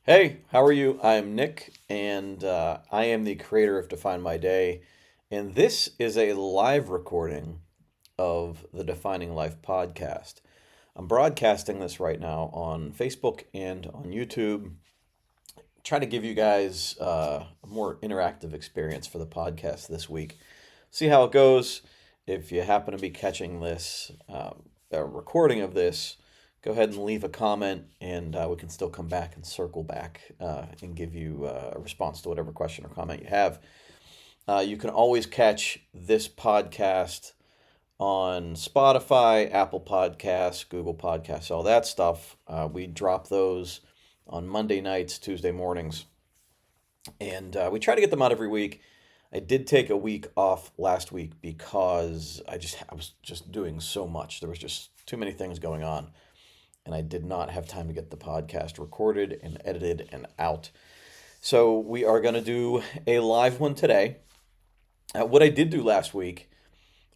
Hey, how are you? I'm Nick, and I am the creator of Define My Day. And this is a live recording of the Defining Life podcast. I'm broadcasting this right now on Facebook and on YouTube. Try to give you guys a more interactive experience for the podcast this week. See how it goes. If you happen to be catching this, a recording of this, go ahead and leave a comment, and we can still come back and circle back and give you a response to whatever question or comment you have. You can always catch this podcast on Spotify, Apple Podcasts, Google Podcasts, all that stuff. We drop those on Monday nights, Tuesday mornings, and we try to get them out every week. I did take a week off last week because I was just doing so much. There was just too many things going on, and I did not have time to get the podcast recorded and edited and out. So we are going to do a live one today. What I did do last week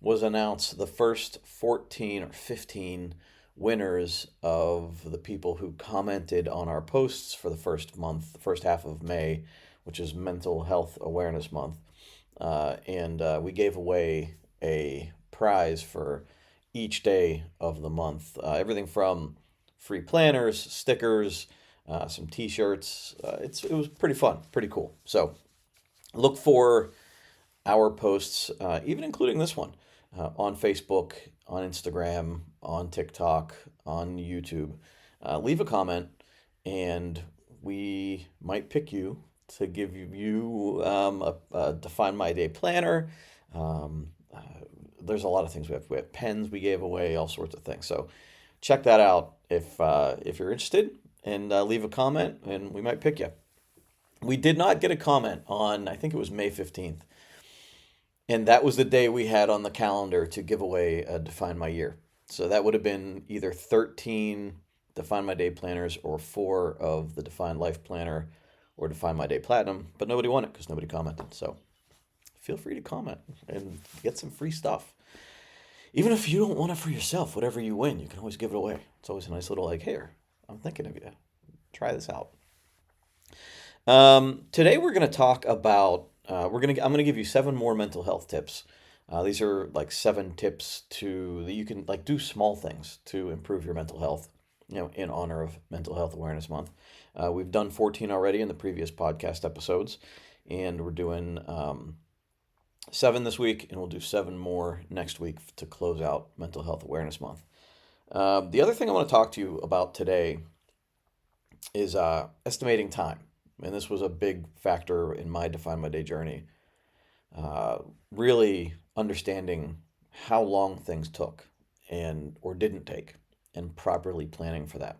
was announce the first 14 or 15 winners of the people who commented on our posts for the first month, the first half of May, which is Mental Health Awareness Month. And we gave away a prize for each day of the month. Everything from free planners, stickers, some T-shirts. It was pretty fun, pretty cool. So look for our posts, even including this one, on Facebook, on Instagram, on TikTok, on YouTube. Leave a comment, and we might pick you to give a Define My Day planner. Um, uh, there's a lot of things we have. We have pens we gave away, all sorts of things. So check that out if you're interested, and leave a comment, and we might pick you. We did not get a comment on, I think it was May 15th. And that was the day we had on the calendar to give away a Define My Year. So that would have been either 13 Define My Day planners or four of the Define Life Planner or Define My Day Platinum, but nobody won it because nobody commented. So feel free to comment and get some free stuff. Even if you don't want it for yourself, whatever you win, you can always give it away. It's always a nice little like, here, I'm thinking of you. Try this out. Today we're going to talk about I'm gonna give you seven more mental health tips. These are like seven tips to that you can like do small things to improve your mental health. In honor of Mental Health Awareness Month. We've done 14 already in the previous podcast episodes, and we're doing seven this week, and we'll do seven more next week to close out Mental Health Awareness Month. The other thing I want to talk to you about today is estimating time. And this was a big factor in my Define My Day journey. Really understanding how long things took and or didn't take, and properly planning for that.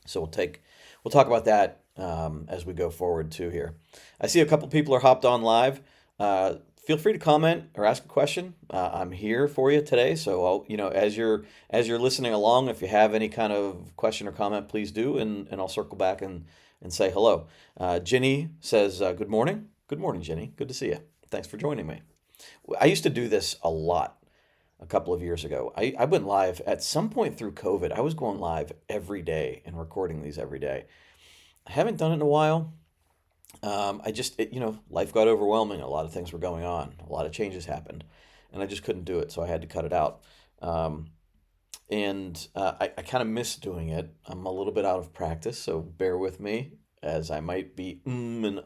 So we'll talk about that as we go forward too here. I see a couple people are hopped on live. Feel free to comment or ask a question. I'm here for you today. So as you're listening along, if you have any kind of question or comment, please do, and I'll circle back and say hello. Ginny says, good morning. Good morning, Ginny. Good to see you. Thanks for joining me. I used to do this a lot a couple of years ago. I went live at some point through COVID. I was going live every day and recording these every day. I haven't done it in a while. Life got overwhelming. A lot of things were going on. A lot of changes happened, and I just couldn't do it, so I had to cut it out. I kind of miss doing it. I'm a little bit out of practice, so bear with me as I might be and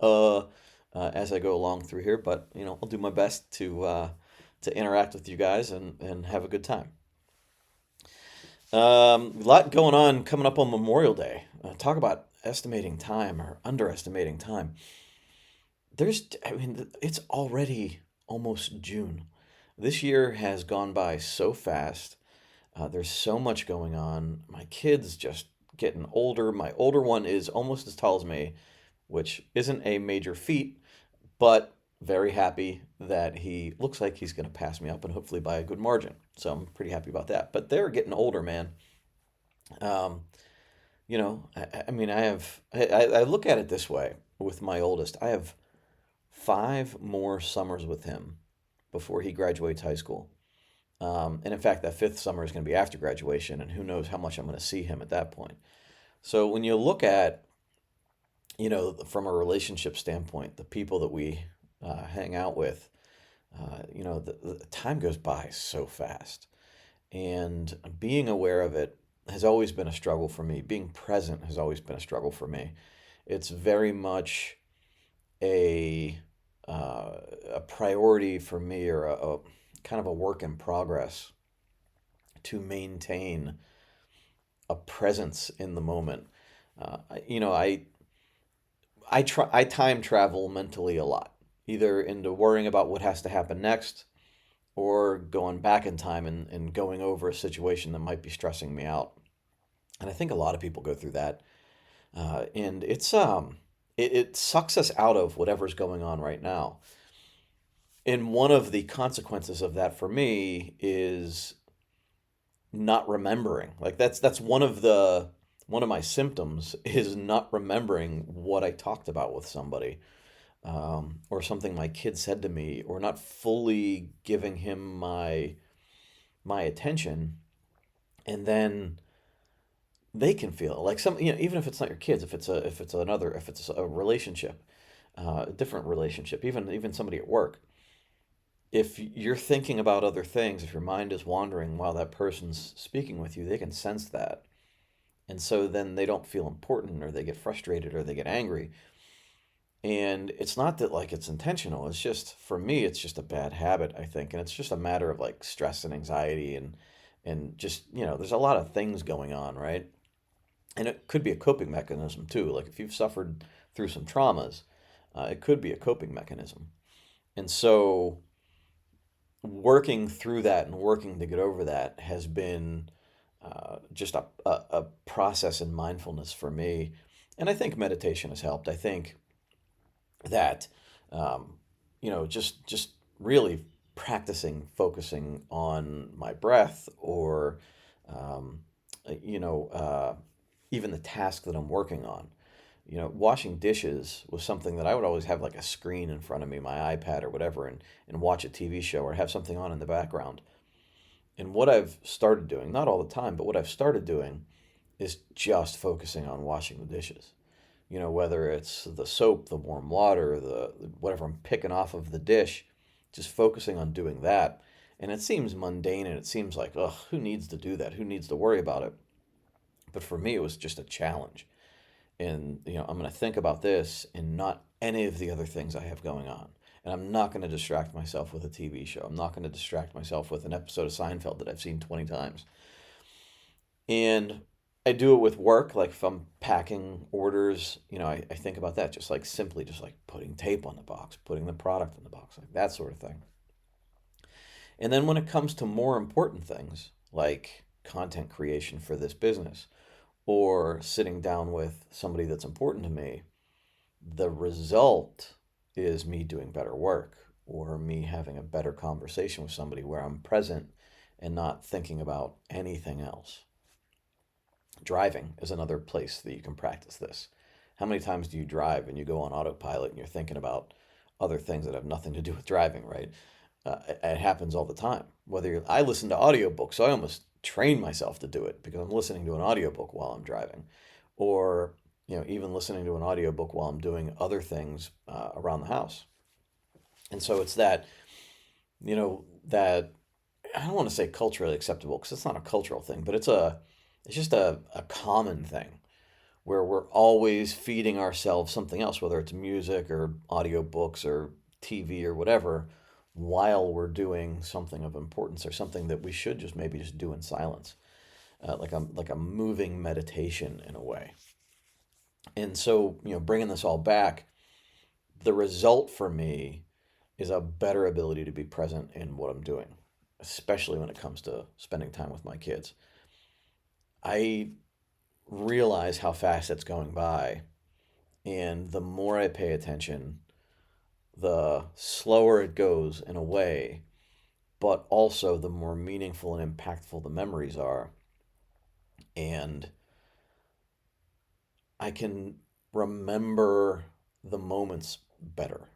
as I go along through here. But I'll do my best to interact with you guys and have a good time. A lot going on coming up on Memorial Day. Talk about estimating time or underestimating time. It's already almost June. This year has gone by so fast. There's so much going on. My kid's just getting older. My older one is almost as tall as me, which isn't a major feat, but very happy that he looks like he's going to pass me up and hopefully by a good margin. So I'm pretty happy about that. But they're getting older, man. Um, I look at it this way with my oldest. I have 5 more summers with him before he graduates high school. And in fact, that fifth summer is going to be after graduation, and who knows how much I'm going to see him at that point. So when you look at from a relationship standpoint, the people that we hang out with, the time goes by so fast. And being aware of it has always been a struggle for me. Being present has always been a struggle for me. It's very much a uh, a priority for me, or a kind of a work in progress to maintain a presence in the moment. I time travel mentally a lot, either into worrying about what has to happen next, or going back in time and going over a situation that might be stressing me out. And I think a lot of people go through that. And it sucks us out of whatever's going on right now. And one of the consequences of that for me is not remembering. Like that's one of my symptoms is not remembering what I talked about with somebody, or something my kid said to me, or not fully giving him my attention. And then they can feel it. Like even if it's not your kids, if it's a relationship, a different relationship, even somebody at work. If you're thinking about other things, if your mind is wandering while that person's speaking with you, they can sense that. And so then they don't feel important, or they get frustrated, or they get angry. And it's not that like it's intentional. It's just, for me, it's just a bad habit, I think. And it's just a matter of like stress and anxiety, and just, there's a lot of things going on, right? And it could be a coping mechanism too. Like if you've suffered through some traumas, it could be a coping mechanism. And so working through that and working to get over that has been just a process in mindfulness for me. And I think meditation has helped. I think that, just really practicing focusing on my breath, or, um, you know, uh, even the task that I'm working on. Washing dishes was something that I would always have like a screen in front of me, my iPad or whatever, and watch a TV show or have something on in the background. And what I've started doing, not all the time, but what I've started doing is just focusing on washing the dishes. Whether it's the soap, the warm water, the whatever I'm picking off of the dish, just focusing on doing that. And it seems mundane, and it seems like, ugh, who needs to do that? Who needs to worry about it? But for me, it was just a challenge. And I'm going to think about this and not any of the other things I have going on. And I'm not going to distract myself with a TV show. I'm not going to distract myself with an episode of Seinfeld that I've seen 20 times. And I do it with work. Like if I'm packing orders, I think about that, just like simply just like putting tape on the box, putting the product in the box, like that sort of thing. And then when it comes to more important things like content creation for this business, or sitting down with somebody that's important to me, the result is me doing better work, or me having a better conversation with somebody where I'm present and not thinking about anything else. Driving is another place that you can practice this. How many times do you drive and you go on autopilot and you're thinking about other things that have nothing to do with driving, right? It happens all the time. I listen to audiobooks, so I almost train myself to do it because I'm listening to an audiobook while I'm driving, or even listening to an audiobook while I'm doing other things around the house. And so it's that I don't want to say culturally acceptable, because it's not a cultural thing, but it's just a common thing where we're always feeding ourselves something else, whether it's music or audiobooks or TV or whatever, while we're doing something of importance, or something that we should just maybe just do in silence, like a moving meditation in a way. And so, bringing this all back, the result for me is a better ability to be present in what I'm doing, especially when it comes to spending time with my kids. I realize how fast it's going by, and the more I pay attention, the slower it goes in a way, but also the more meaningful and impactful the memories are. And I can remember the moments better.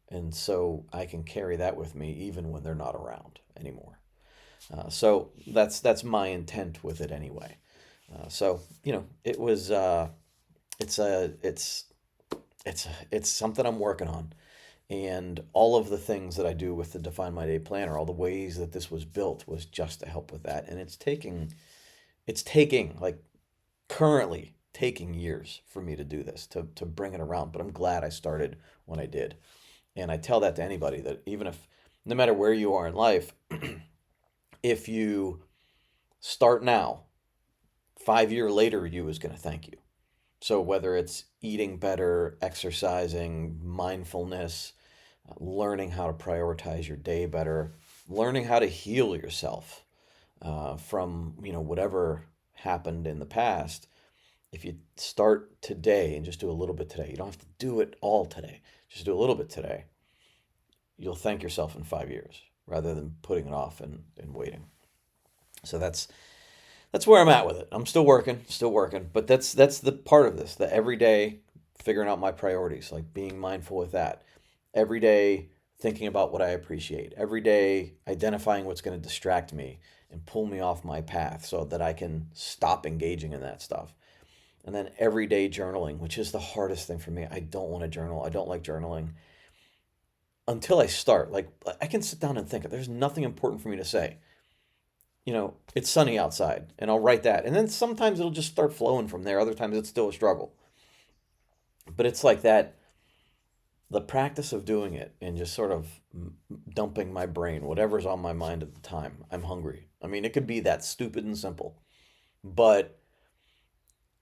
And so I can carry that with me even when they're not around anymore. So that's my intent with it anyway. So it was it's it's something I'm working on. And all of the things that I do with the Define My Day planner, all the ways that this was built was just to help with that. And it's taking like currently taking years for me to do this, to bring it around. But I'm glad I started when I did. And I tell that to anybody that even if, no matter where you are in life, if you start now, 5 year later, you is going to thank you. So whether it's eating better, exercising, mindfulness, learning how to prioritize your day better, learning how to heal yourself from whatever happened in the past. If you start today and just do a little bit today, you don't have to do it all today. Just do a little bit today. You'll thank yourself in 5 years rather than putting it off and waiting. So that's where I'm at with it. I'm still working, but that's the part of this, the everyday figuring out my priorities, like being mindful with that. Every day thinking about what I appreciate. Every day identifying what's going to distract me and pull me off my path so that I can stop engaging in that stuff. And then everyday journaling, which is the hardest thing for me. I don't want to journal. I don't like journaling until I start. Like I can sit down and think, there's nothing important for me to say. It's sunny outside, and I'll write that. And then sometimes it'll just start flowing from there. Other times it's still a struggle. But it's like that, the practice of doing it and just sort of dumping my brain, whatever's on my mind at the time. I'm hungry. I mean, it could be that stupid and simple. But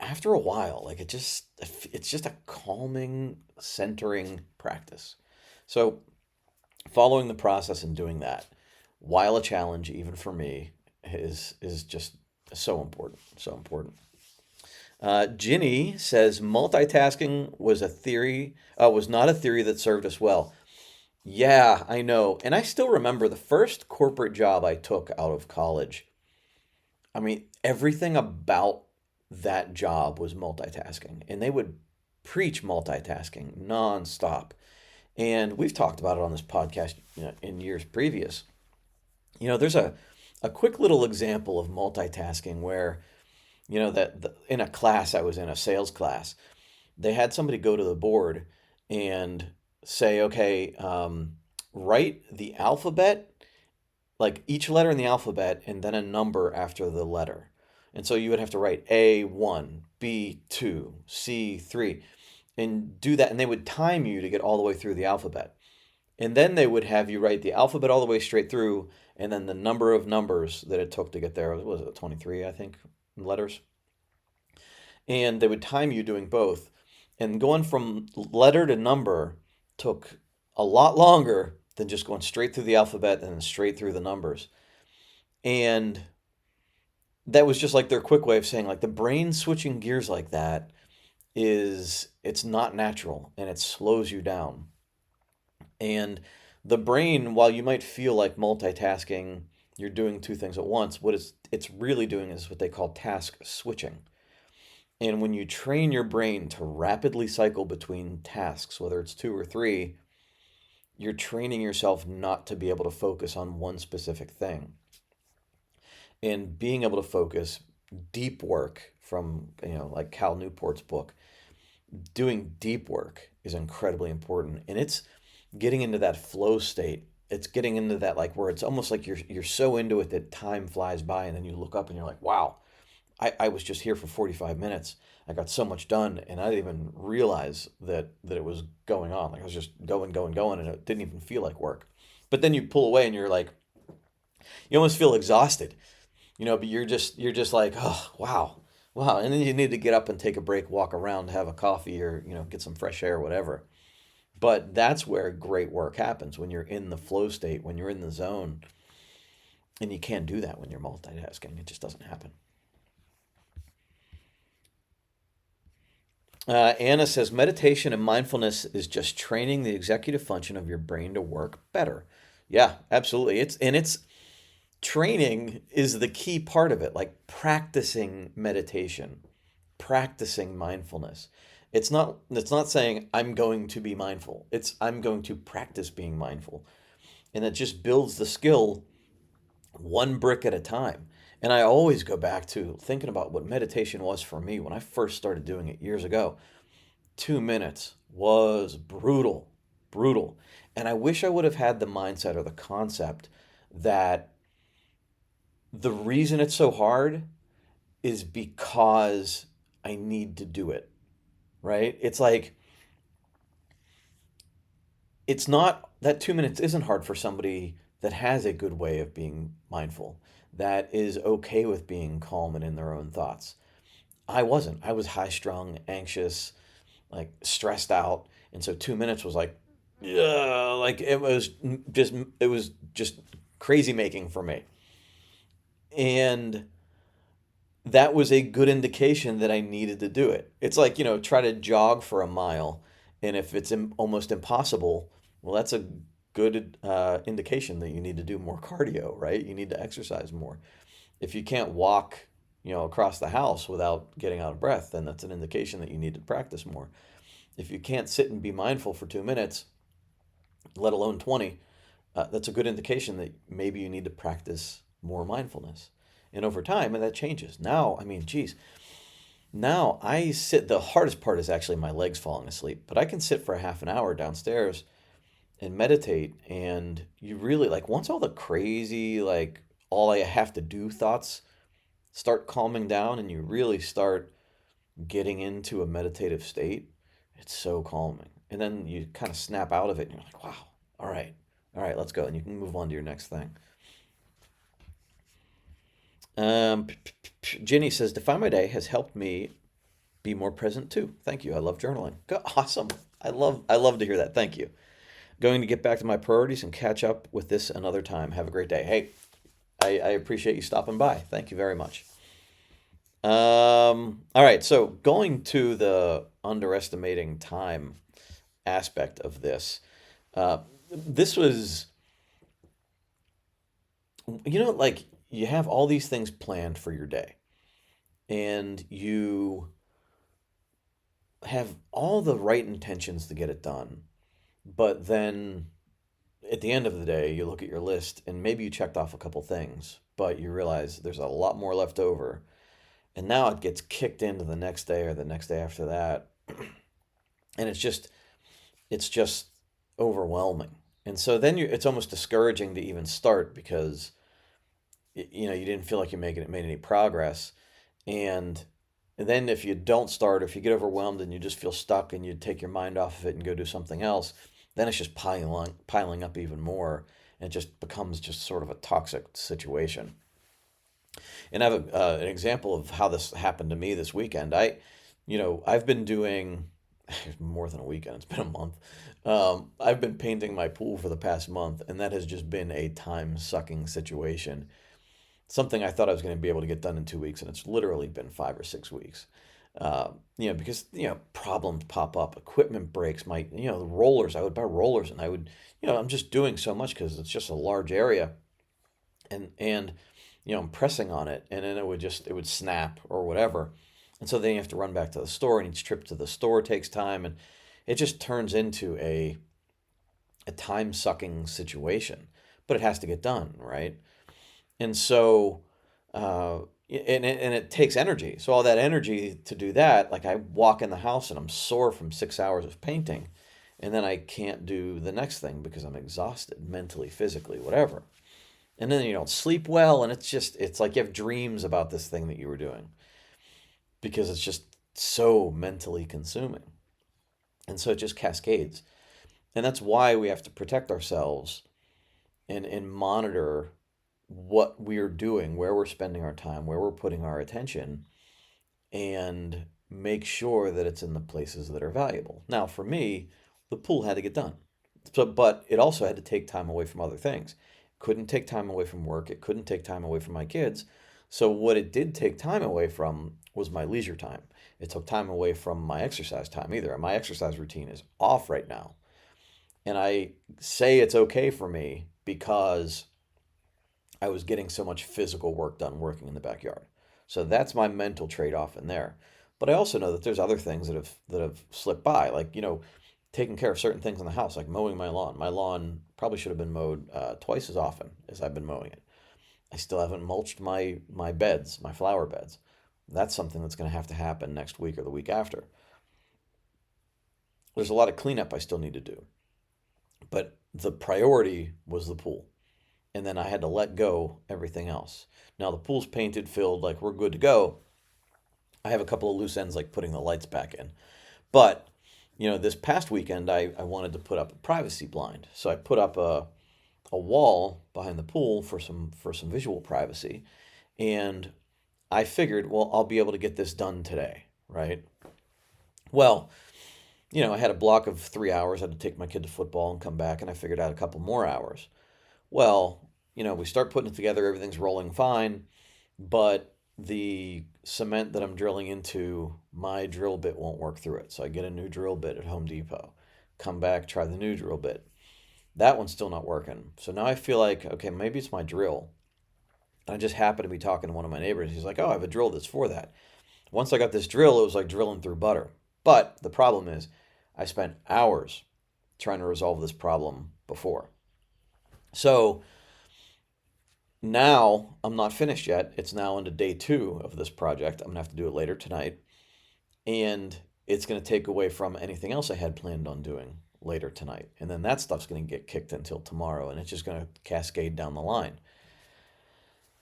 after a while, like it's just a calming, centering practice. So following the process and doing that, while a challenge, even for me, is just so important. So important. Ginny says multitasking was not a theory that served us well. Yeah, I know. And I still remember the first corporate job I took out of college. I mean, everything about that job was multitasking, and they would preach multitasking nonstop. And we've talked about it on this podcast, in years previous. There's a quick little example of multitasking where, in a class I was in, a sales class, they had somebody go to the board and say, okay, write the alphabet, like each letter in the alphabet, and then a number after the letter. And so you would have to write A1, B2, C3, and do that. And they would time you to get all the way through the alphabet. And then they would have you write the alphabet all the way straight through, and then the number of numbers that it took to get there. What was it, 23, I think, letters? And they would time you doing both. And going from letter to number took a lot longer than just going straight through the alphabet and then straight through the numbers. And that was just like their quick way of saying, like, the brain switching gears like that it's not natural, and it slows you down. And the brain, while you might feel like multitasking, you're doing two things at once, what it's really doing is what they call task switching. And when you train your brain to rapidly cycle between tasks, whether it's two or three, you're training yourself not to be able to focus on one specific thing. And being able to focus, deep work from, like Cal Newport's book, doing deep work is incredibly important. And it's getting into that flow state. It's getting into that, like, where it's almost like you're so into it that time flies by, and then you look up and you're like, wow, I was just here for 45 minutes. I got so much done, and I didn't even realize that it was going on. Like, I was just going, going, going, and it didn't even feel like work. But then you pull away and you're like, you almost feel exhausted, but you're just like, oh, wow. Wow. And then you need to get up and take a break, walk around, have a coffee, or, get some fresh air, whatever. But that's where great work happens, when you're in the flow state, when you're in the zone. And you can't do that when you're multitasking. It just doesn't happen. Anna says meditation and mindfulness is just training the executive function of your brain to work better. Yeah, absolutely. It's training is the key part of it, like practicing meditation, practicing mindfulness. It's not saying I'm going to be mindful. It's I'm going to practice being mindful. And it just builds the skill one brick at a time. And I always go back to thinking about what meditation was for me when I first started doing it years ago. 2 minutes was brutal, brutal. And I wish I would have had the mindset or the concept that the reason it's so hard is because I need to do it, right? It's like, it's not that 2 minutes isn't hard for somebody that has a good way of being mindful, that is okay with being calm and in their own thoughts. I wasn't. I was high strung, anxious, like stressed out. And so 2 minutes was like, yeah, like it was just crazy making for me. And that was a good indication that I needed to do it. It's like, try to jog for a mile. And if it's almost impossible, well, that's a good indication that you need to do more cardio, right? You need to exercise more. If you can't walk, across the house without getting out of breath, then that's an indication that you need to practice more. If you can't sit and be mindful for 2 minutes, let alone 20, that's a good indication that maybe you need to practice more mindfulness. And over time, and that changes. Now, I mean, geez, now I sit, the hardest part is actually my legs falling asleep, but I can sit for a half an hour downstairs and meditate. And you really, like, once all the crazy, like, all I have to do thoughts start calming down and you really start getting into a meditative state, it's so calming. And then you kind of snap out of it and you're like, wow, all right, all right, let's go. And you can move on to your next thing. Ginny says, Define My Day has helped me be more present too. Thank you. I love journaling. Awesome. I love to hear that. Thank you. Going to get back to my priorities and catch up with this another time. Have a great day. Hey, I appreciate you stopping by. Thank you very much. All right, so going to the underestimating time aspect of this, this was, like you have all these things planned for your day, and you have all the right intentions to get it done, but then at the end of the day, you look at your list and maybe you checked off a couple things, but you realize there's a lot more left over. And now it gets kicked into the next day or the next day after that. And it's just overwhelming. And so then it's almost discouraging to even start because you didn't feel like you made any progress. And then if you don't start, if you get overwhelmed and you just feel stuck and you take your mind off of it and go do something else, then it's just piling up even more, and it just becomes just sort of a toxic situation. And I have an example of how this happened to me this weekend. I've been doing more than a weekend. It's been a month. I've been painting my pool for the past month, and that has just been a time-sucking situation. Something I thought I was going to be able to get done in 2 weeks, and it's literally been 5 or 6 weeks. Because problems pop up, equipment breaks. The rollers. I would buy rollers, and I'm just doing so much because it's just a large area, and I'm pressing on it, and then it would snap or whatever. And so then you have to run back to the store, and each trip to the store takes time, and it just turns into a time-sucking situation. But it has to get done, right? And so, and it takes energy. So all that energy to do that, like I walk in the house and I'm sore from 6 hours of painting, and then I can't do the next thing because I'm exhausted mentally, physically, whatever. And then you don't sleep well, and it's like you have dreams about this thing that you were doing because it's just so mentally consuming. And so it just cascades. And that's why we have to protect ourselves and monitor what we're doing, where we're spending our time, where we're putting our attention, and make sure that it's in the places that are valuable. Now, for me, the pool had to get done. So, but it also had to take time away from other things. Couldn't take time away from work. It couldn't take time away from my kids. So what it did take time away from was my leisure time. It took time away from my exercise time either. My exercise routine is off right now. And I say it's okay for me because I was getting so much physical work done working in the backyard. So that's my mental trade-off in there. But I also know that there's other things that have slipped by, like, taking care of certain things in the house, like mowing my lawn. My lawn probably should have been mowed twice as often as I've been mowing it. I still haven't mulched my beds, my flower beds. That's something that's going to happen next week or the week after. there's a lot of cleanup I still need to do. But the priority was the pool. And then I had to let go everything else. Now the pool's painted, filled, like we're good to go. I have a couple of loose ends like putting the lights back in. But, this past weekend I wanted to put up a privacy blind. So I put up a wall behind the pool for some visual privacy. And I figured, well, I'll be able to get this done today, right? Well, I had a block of 3 hours. I had to take my kid to football and come back, and I figured out a couple more hours. Well, we start putting it together, everything's rolling fine, but the cement that I'm drilling into, my drill bit won't work through it. So I get a new drill bit at Home Depot, come back, try the new drill bit. That one's still not working. So now I feel like, okay, maybe it's my drill. And I just happened to be talking to one of my neighbors. He's like, oh, I have a drill that's for that. Once I got this drill, it was like drilling through butter. But the problem is, I spent hours trying to resolve this problem before. So now I'm not finished yet. It's now into day 2 of this project. I'm gonna have to do it later tonight. And it's gonna take away from anything else I had planned on doing later tonight. And then that stuff's gonna get kicked until tomorrow, and it's just gonna cascade down the line.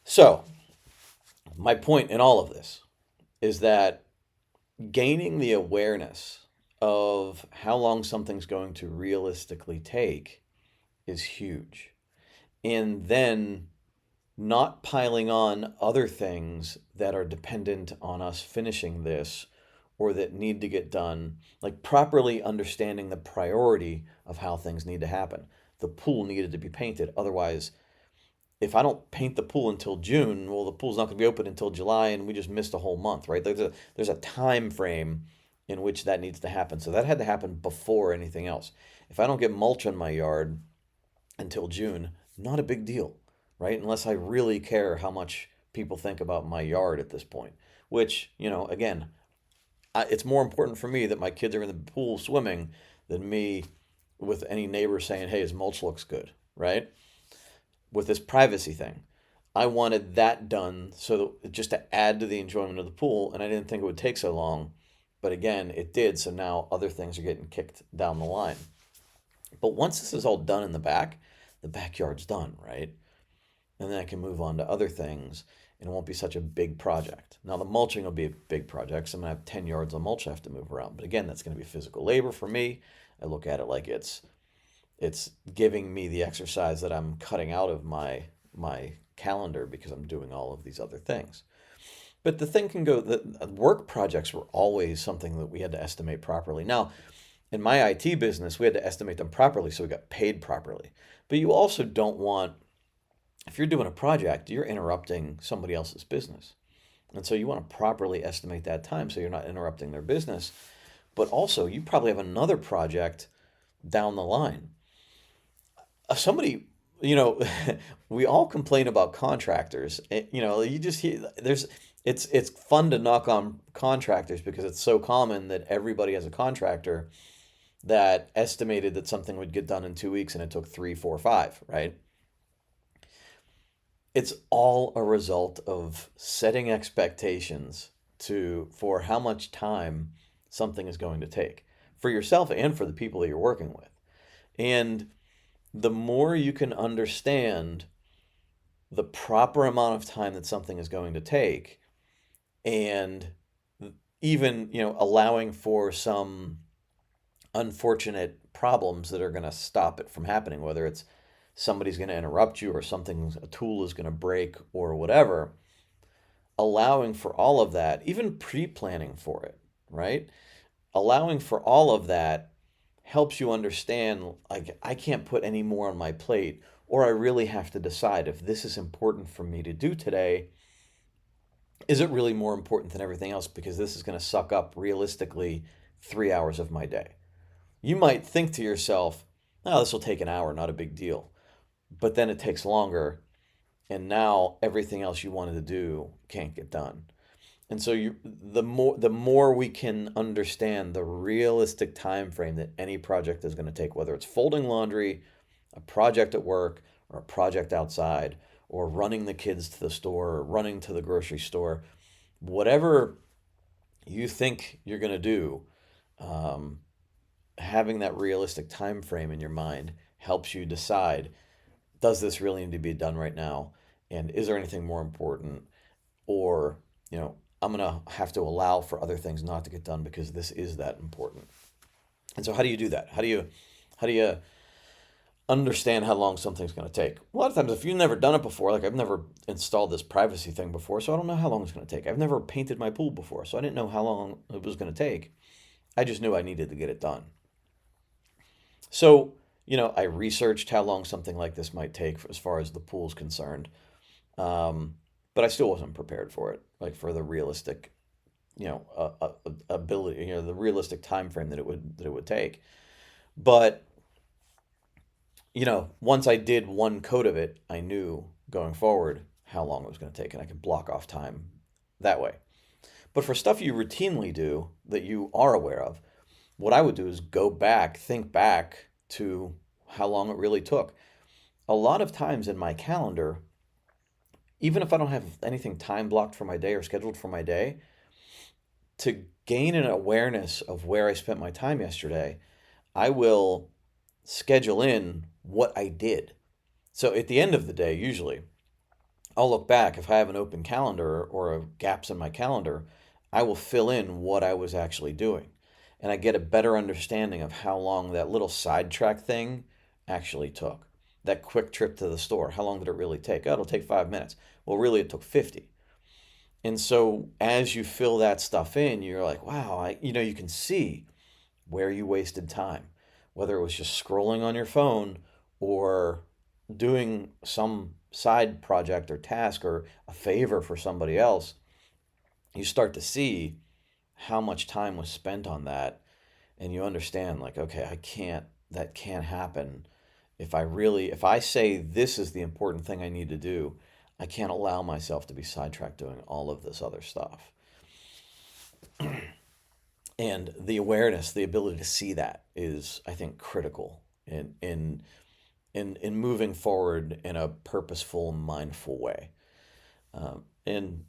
So, my point in all of this is that gaining the awareness of how long something's going to realistically take is huge. And then not piling on other things that are dependent on us finishing this or that need to get done, like properly understanding the priority of how things need to happen. The pool needed to be painted. Otherwise, if I don't paint the pool until June, well, the pool's not going to be open until July, and we just missed a whole month, right? There's a time frame in which that needs to happen. So that had to happen before anything else. If I don't get mulch on my yard until June, not a big deal, right? Unless I really care how much people think about my yard at this point, which, again, it's more important for me that my kids are in the pool swimming than me with any neighbor saying, hey, his mulch looks good, right? With this privacy thing, I wanted that done so that just to add to the enjoyment of the pool, and I didn't think it would take so long, but again, it did. So now other things are getting kicked down the line. But once this is all done in the backyard's done, right? And then I can move on to other things, and it won't be such a big project. Now the mulching will be a big project, so I'm gonna have 10 yards of mulch I have to move around. But again, that's gonna be physical labor for me. I look at it like it's giving me the exercise that I'm cutting out of my calendar because I'm doing all of these other things. But the thing can go, the work projects were always something that we had to estimate properly. Now, in my IT business, we had to estimate them properly so we got paid properly. But you also don't want, if you're doing a project, you're interrupting somebody else's business. And so you want to properly estimate that time so you're not interrupting their business. But also, you probably have another project down the line. Somebody, we all complain about contractors. You just hear it's fun to knock on contractors because it's so common that everybody has a contractor that estimated that something would get done in 2 weeks and it took 3, 4, 5, right? It's all a result of setting expectations for how much time something is going to take for yourself and for the people that you're working with. And the more you can understand the proper amount of time that something is going to take, and even, allowing for some unfortunate problems that are going to stop it from happening, whether it's somebody's going to interrupt you or a tool is going to break or whatever, allowing for all of that, even pre-planning for it, right? Allowing for all of that helps you understand, like, I can't put any more on my plate, or I really have to decide if this is important for me to do today. Is it really more important than everything else? Because this is going to suck up realistically 3 hours of my day. You might think to yourself, oh, this will take an hour, not a big deal. But then it takes longer, and now everything else you wanted to do can't get done. And so the more we can understand the realistic time frame that any project is going to take, whether it's folding laundry, a project at work, or a project outside, or running the kids to the store, or running to the grocery store, whatever you think you're going to do, um, having that realistic time frame in your mind helps you decide, does this really need to be done right now? And is there anything more important? Or, I'm going to have to allow for other things not to get done because this is that important. And so how do you do that? How do you understand how long something's going to take? A lot of times, if you've never done it before, like I've never installed this privacy thing before, so I don't know how long it's going to take. I've never painted my pool before, so I didn't know how long it was going to take. I just knew I needed to get it done. So, I researched how long something like this might take as far as the pool's concerned. Um, but I still wasn't prepared for it, like for the realistic, ability, the realistic time frame that it would take. But once I did one coat of it, I knew going forward how long it was going to take, and I could block off time that way. But for stuff you routinely do that you are aware of, what I would do is go back, think back to how long it really took. A lot of times in my calendar, even if I don't have anything time blocked for my day or scheduled for my day, to gain an awareness of where I spent my time yesterday, I will schedule in what I did. So at the end of the day, usually, I'll look back. If I have an open calendar or gaps in my calendar, I will fill in what I was actually doing. And I get a better understanding of how long that little sidetrack thing actually took. That quick trip to the store, how long did it really take? Oh, it'll take 5 minutes. Well, really, it took 50. And so as you fill that stuff in, you're like, wow, you can see where you wasted time, whether it was just scrolling on your phone or doing some side project or task or a favor for somebody else. You start to see how much time was spent on that, and you understand, like, okay, that can't happen. If I say this is the important thing I need to do, I can't allow myself to be sidetracked doing all of this other stuff. And the awareness, the ability to see that is, I think, critical in moving forward in a purposeful, mindful way. And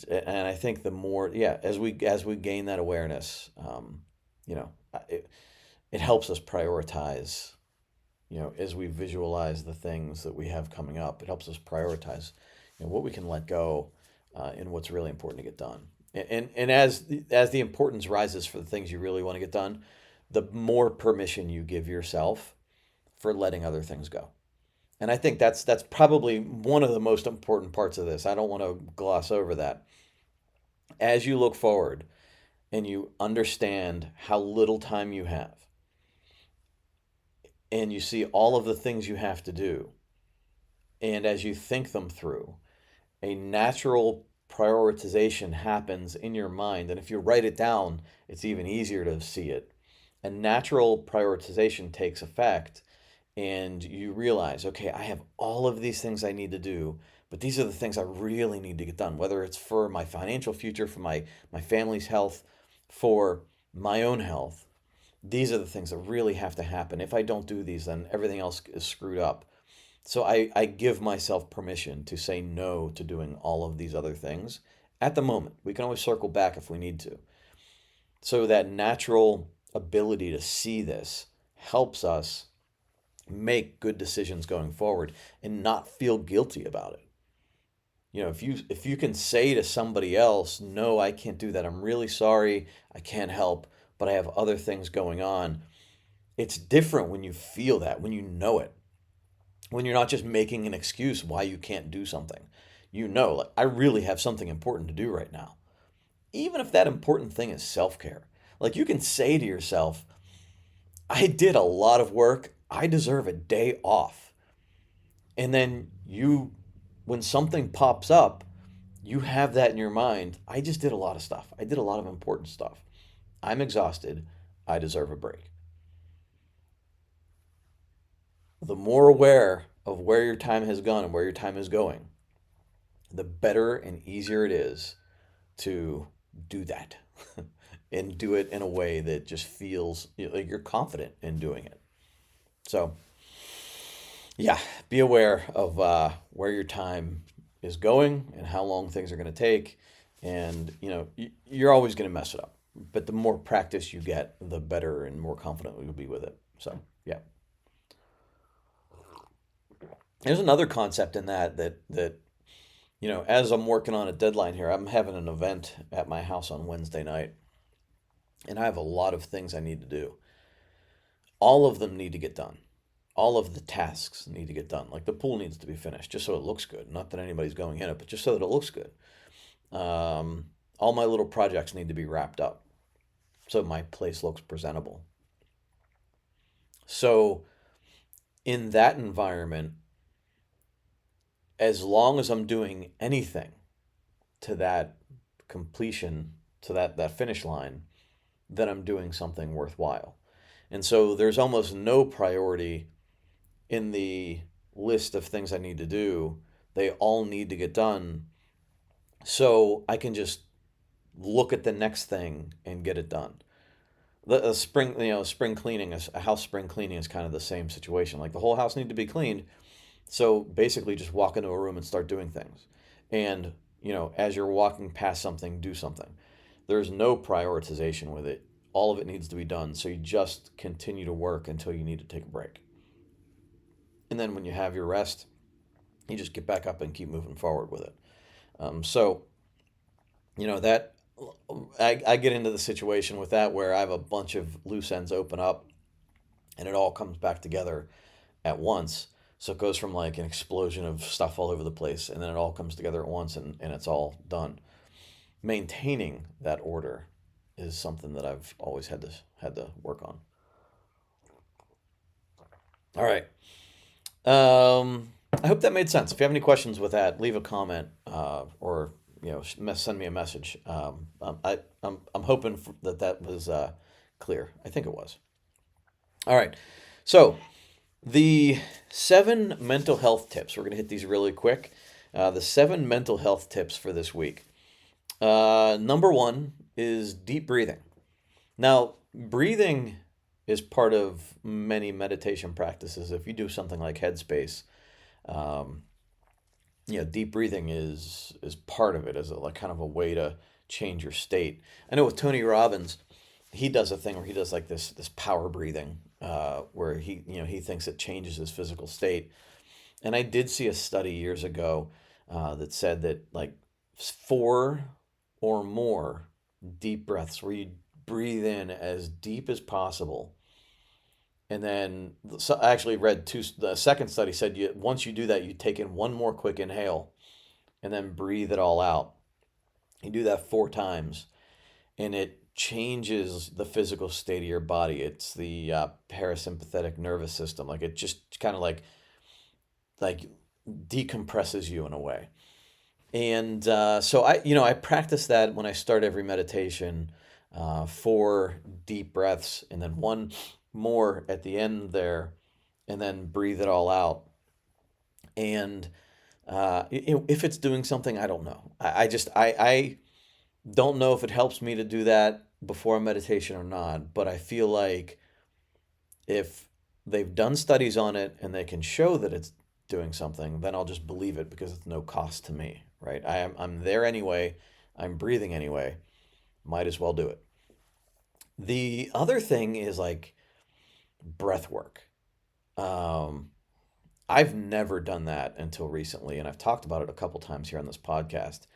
and I think the more, yeah, as we gain that awareness, it helps us prioritize. As we visualize the things that we have coming up, it helps us prioritize, what we can let go, and what's really important to get done. And as the importance rises for the things you really want to get done, the more permission you give yourself for letting other things go. And I think that's probably one of the most important parts of this. I don't want to gloss over that. As you look forward and you understand how little time you have, and you see all of the things you have to do, and as you think them through, a natural prioritization happens in your mind. And if you write it down, it's even easier to see it. A natural prioritization takes effect, and you realize, okay, I have all of these things I need to do, but these are the things I really need to get done, whether it's for my financial future, for my family's health, for my own health. These are the things that really have to happen. If I don't do these, then everything else is screwed up. So I give myself permission to say no to doing all of these other things at the moment. We can always circle back if we need to. So that natural ability to see this helps us make good decisions going forward and not feel guilty about it. If you can say to somebody else, "No, I can't do that. I'm really sorry. I can't help, but I have other things going on." It's different when you feel that, when you know it, when you're not just making an excuse why you can't do something. Like, I really have something important to do right now. Even if that important thing is self-care. Like, you can say to yourself, I did a lot of work. I deserve a day off. And then when something pops up, you have that in your mind. I just did a lot of stuff. I did a lot of important stuff. I'm exhausted. I deserve a break. The more aware of where your time has gone and where your time is going, the better and easier it is to do that and do it in a way that just feels like you're confident in doing it. So, yeah, be aware of where your time is going and how long things are going to take. And, you're always going to mess it up. but the more practice you get, the better and more confident you'll be with it. So yeah, there's another concept in that as I'm working on a deadline here, I'm having an event at my house on Wednesday night, and I have a lot of things I need to do. All of them need to get done. All of the tasks need to get done. Like the pool needs to be finished just so it looks good. Not that anybody's going in it, but just so that it looks good. All my little projects need to be wrapped up so my place looks presentable. So in that environment, as long as I'm doing anything to that completion, to that finish line, then I'm doing something worthwhile. And so there's almost no priority in the list of things I need to do. They all need to get done. So I can just look at the next thing and get it done. The spring, spring cleaning is a house spring cleaning is kind of the same situation. Like the whole house need to be cleaned. So basically just walk into a room and start doing things. And, as you're walking past something, do something. There's no prioritization with it. All of it needs to be done. So you just continue to work until you need to take a break. And then when you have your rest, you just get back up and keep moving forward with it. So, that I get into the situation with that where I have a bunch of loose ends open up and it all comes back together at once. So it goes from like an explosion of stuff all over the place and then it all comes together at once and it's all done. Maintaining that order is something that I've always had to work on. All right. I hope that made sense. If you have any questions with that, leave a comment or send me a message. I'm hoping that was clear. I think it was. All right. So the 7 mental health tips. We're gonna hit these really quick. The 7 mental health tips for this week. Number 1 is deep breathing. Now, breathing is part of many meditation practices. If you do something like Headspace, um, deep breathing is part of it as like kind of a way to change your state. I know with Tony Robbins, he does a thing where he does like this power breathing, where he thinks it changes his physical state. And I did see a study years ago that said that like 4 or more deep breaths where you breathe in as deep as possible. And then so I actually read two. The second study said once you do that, you take in one more quick inhale and then breathe it all out. You do that 4 times, and it changes the physical state of your body. It's the parasympathetic nervous system. Like it just kind of like decompresses you in a way. And so I practice that when I start every meditation, 4 deep breaths, and then one more at the end there, and then breathe it all out. And if it's doing something, I don't know. I don't know if it helps me to do that before a meditation or not, but I feel like if they've done studies on it and they can show that it's doing something, then I'll just believe it because it's no cost to me, right? I'm there anyway. I'm breathing anyway. Might as well do it. The other thing is like breath work. Um, I've never done that until recently, and I've talked about it a couple times here on this podcast.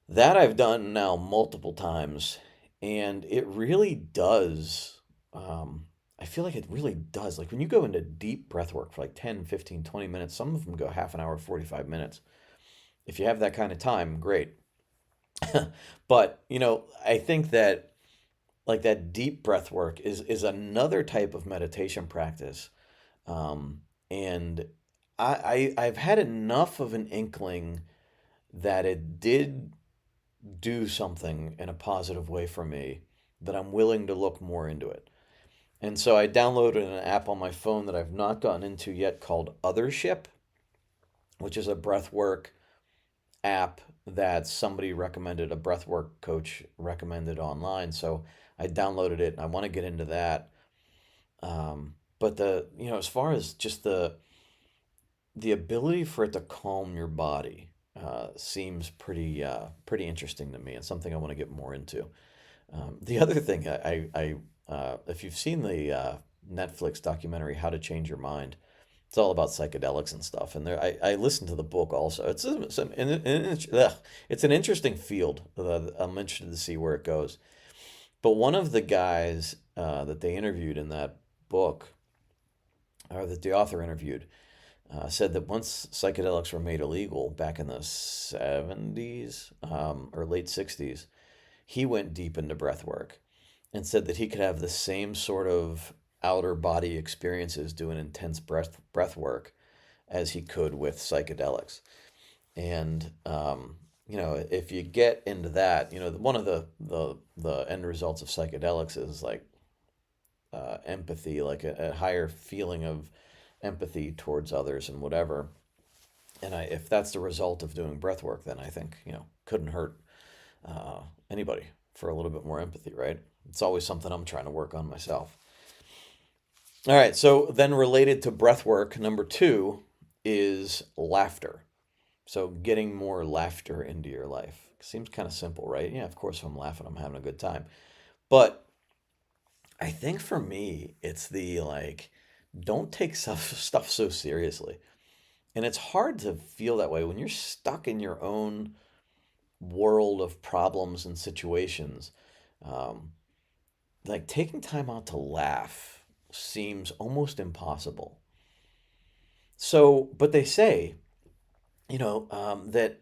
That I've done now multiple times, and it really does. I feel like it really does. Like when you go into deep breath work for like 10, 15, 20 minutes, some of them go half an hour, 45 minutes. If you have that kind of time, great. But, I think that like that deep breath work is another type of meditation practice. And I've had enough of an inkling that it did do something in a positive way for me that I'm willing to look more into it. And so I downloaded an app on my phone that I've not gotten into yet called Othership, which is a breathwork app that somebody recommended, a breathwork coach recommended online. So I downloaded it and I want to get into that. But as far as just the ability for it to calm your body seems pretty interesting to me and something I want to get more into. The other thing, if you've seen the Netflix documentary How to Change Your Mind, it's all about psychedelics and stuff. And there, I listened to the book also. It's an interesting field. I'm interested to see where it goes. But one of the guys that they interviewed in that book, or that the author interviewed, said that once psychedelics were made illegal back in the 70s or late 60s, he went deep into breath work and said that he could have the same sort of outer body experiences doing intense breath work as he could with psychedelics. And if you get into that, one of the end results of psychedelics is like empathy, like a higher feeling of empathy towards others and whatever. And if that's the result of doing breath work, then I think couldn't hurt anybody for a little bit more empathy, right? It's always something I'm trying to work on myself. All right, so then related to breath work, number two is laughter. So getting more laughter into your life. Seems kind of simple, right? Yeah, of course, if I'm laughing, I'm having a good time. But I think for me, it's the like, don't take stuff so seriously. And it's hard to feel that way when you're stuck in your own world of problems and situations. Um, like taking time out to laugh seems almost impossible. So, but they say, that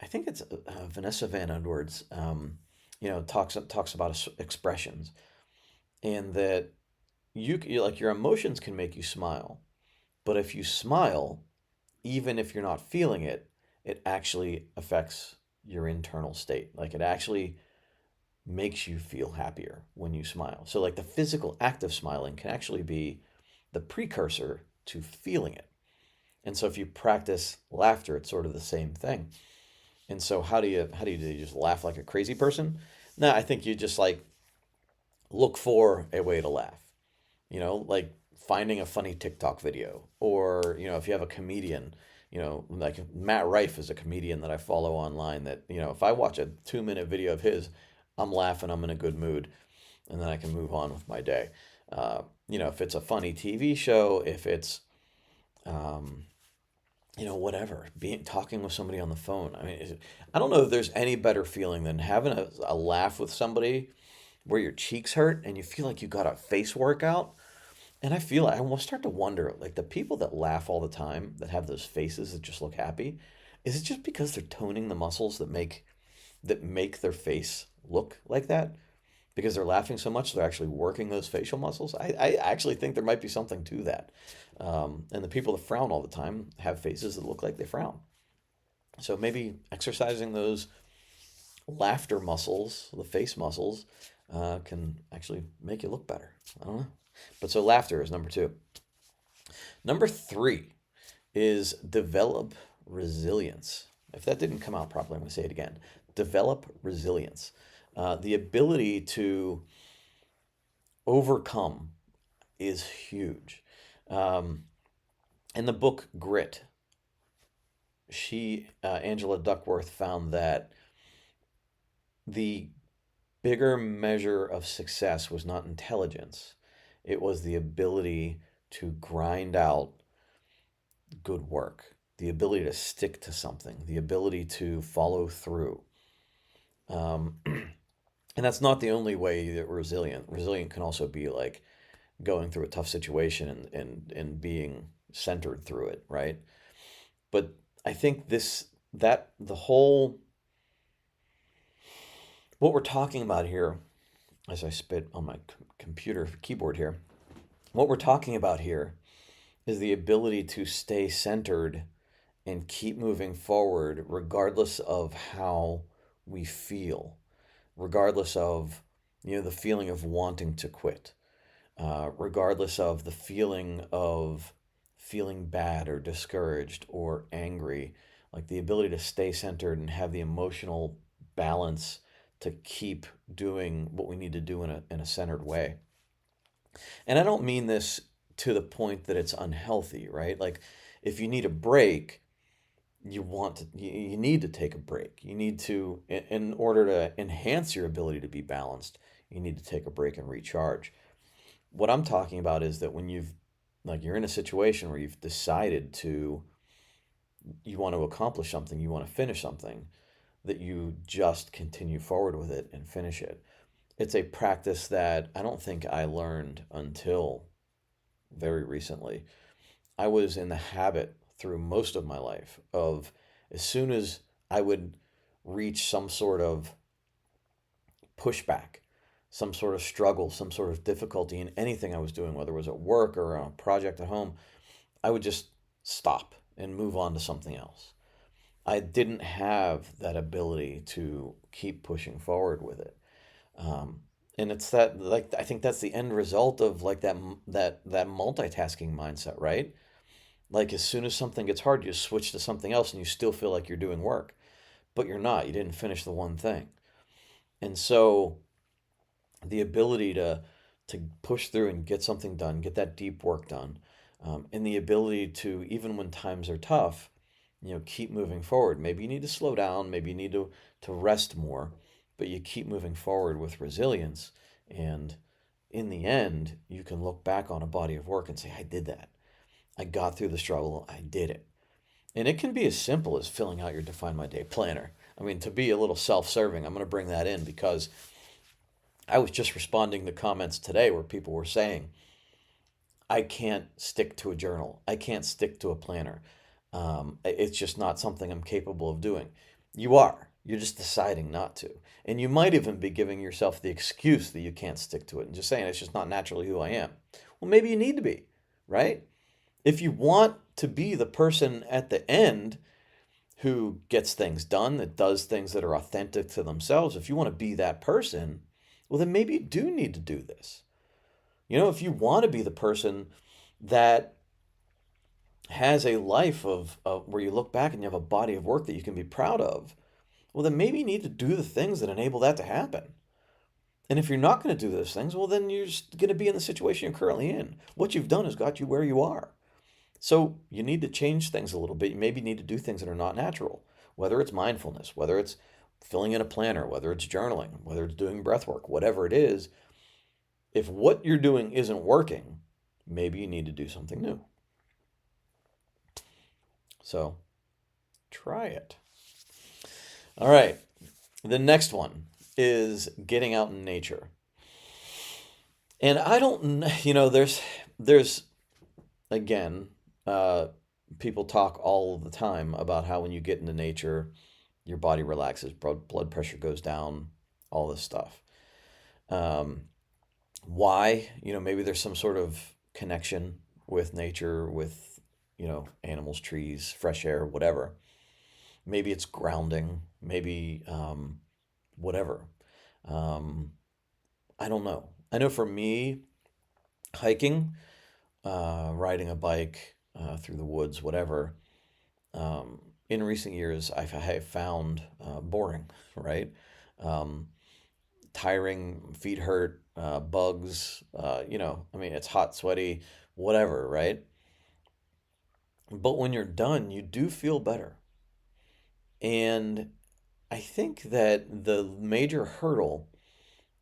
I think it's Vanessa Van Edwards, talks about expressions, and that like your emotions can make you smile, but if you smile, even if you're not feeling it, it actually affects your internal state. Like it actually makes you feel happier when you smile. So, like the physical act of smiling can actually be the precursor to feeling it. And so, if you practice laughter, it's sort of the same thing. And so, do you just laugh like a crazy person? No, I think you just like look for a way to laugh. Like finding a funny TikTok video, or if you have a comedian, like Matt Rife is a comedian that I follow online. That if I watch a 2-minute video of his, I'm laughing, I'm in a good mood, and then I can move on with my day. If it's a funny TV show, if it's um, whatever, being talking with somebody on the phone. I mean, I don't know if there's any better feeling than having a laugh with somebody where your cheeks hurt and you feel like you got a face workout. And I almost start to wonder, like the people that laugh all the time, that have those faces that just look happy, is it just because they're toning the muscles that make their face look like that? Because they're laughing so much, they're actually working those facial muscles. I actually think there might be something to that. And the people that frown all the time have faces that look like they frown. So maybe exercising those laughter muscles, the face muscles, can actually make you look better. I don't know. But so laughter is number two. Number three is develop resilience. If that didn't come out properly, I'm going to say it again. Develop resilience. The ability to overcome is huge. Um, in the book Grit, Angela Duckworth, found that the bigger measure of success was not intelligence, it was the ability to grind out good work, the ability to stick to something, the ability to follow through. Um, and that's not the only way that resilient. Resilient can also be like going through a tough situation and being centered through it, right? But I think that the whole, what we're talking about here, as I spit on my computer keyboard here, what we're talking about here is the ability to stay centered and keep moving forward regardless of how we feel, regardless of the feeling of wanting to quit, regardless of the feeling of feeling bad or discouraged or angry, like the ability to stay centered and have the emotional balance to keep doing what we need to do in a centered way. And I don't mean this to the point that it's unhealthy, right? Like if you need a break, you need to take a break. You need to, in order to enhance your ability to be balanced, you need to take a break and recharge. What I'm talking about is that when you're in a situation where you've decided you want to accomplish something, you want to finish something, that you just continue forward with it and finish it. It's a practice that I don't think I learned until very recently. I was in the habit through most of my life of, as soon as I would reach some sort of pushback, some sort of struggle, some sort of difficulty in anything I was doing, whether it was at work or on a project at home, I would just stop and move on to something else. I didn't have that ability to keep pushing forward with it. Um, and it's that, like, I think that's the end result of like that multitasking mindset, right? Like, as soon as something gets hard, you switch to something else and you still feel like you're doing work, but you're not. You didn't finish the one thing. And so the ability to push through and get something done, get that deep work done, and the ability to, even when times are tough, keep moving forward. Maybe you need to slow down, maybe you need to rest more, but you keep moving forward with resilience. And in the end, you can look back on a body of work and say, I did that. I got through the struggle. I did it. And it can be as simple as filling out your Define My Day planner. I mean, to be a little self-serving, I'm going to bring that in because I was just responding to comments today where people were saying, I can't stick to a journal. I can't stick to a planner. It's just not something I'm capable of doing. You are. You're just deciding not to. And you might even be giving yourself the excuse that you can't stick to it and just saying it's just not naturally who I am. Well, maybe you need to be, right? If you want to be the person at the end who gets things done, that does things that are authentic to themselves, if you want to be that person, well, then maybe you do need to do this. If you want to be the person that has a life of where you look back and you have a body of work that you can be proud of, well, then maybe you need to do the things that enable that to happen. And if you're not going to do those things, well, then you're just going to be in the situation you're currently in. What you've done has got you where you are. So you need to change things a little bit. You maybe need to do things that are not natural, whether it's mindfulness, whether it's filling in a planner, whether it's journaling, whether it's doing breath work, whatever it is. If what you're doing isn't working, maybe you need to do something new. So try it. All right. The next one is getting out in nature. And I don't, there's again, people talk all the time about how when you get into nature, your body relaxes, blood pressure goes down, all this stuff. Um, why? Maybe there's some sort of connection with nature, with, animals, trees, fresh air, whatever. Maybe it's grounding, maybe whatever. Um, I don't know. I know for me, hiking, riding a bike through the woods, whatever, in recent years, I have found boring, right? Um, Tiring, feet hurt, bugs, I mean, it's hot, sweaty, whatever, right? But when you're done, you do feel better. And I think that the major hurdle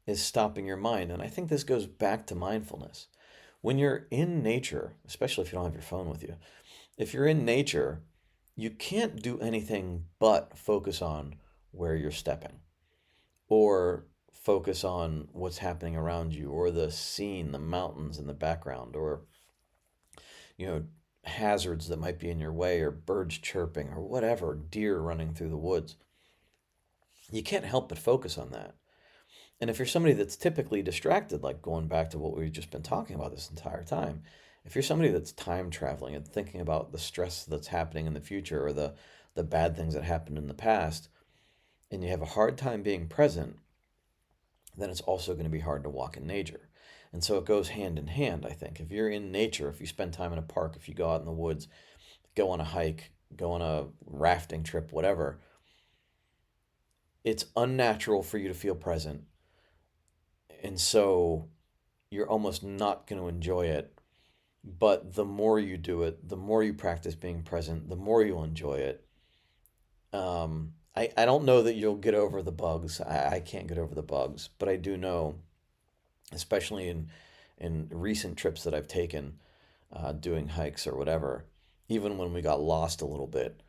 is stopping your mind. And I think this goes back to mindfulness. When you're in nature, especially if you don't have your phone with you, if you're in nature, you can't do anything but focus on where you're stepping or focus on what's happening around you or the scene, the mountains in the background, or, you know, hazards that might be in your way, or birds chirping, or whatever, deer running through the woods. You can't help but focus on that. And if you're somebody that's typically distracted, like going back to what we've just been talking about this entire time, if you're somebody that's time traveling and thinking about the stress that's happening in the future or the bad things that happened in the past, and you have a hard time being present, then it's also going to be hard to walk in nature. And so it goes hand in hand, I think. If you're in nature, if you spend time in a park, if you go out in the woods, go on a hike, go on a rafting trip, whatever, it's unnatural for you to feel present. And so you're almost not going to enjoy it. But the more you do it, the more you practice being present, the more you'll enjoy it. I don't know that you'll get over the bugs. I can't get over the bugs, but I do know, especially in recent trips that I've taken, doing hikes or whatever, even when we got lost a little bit,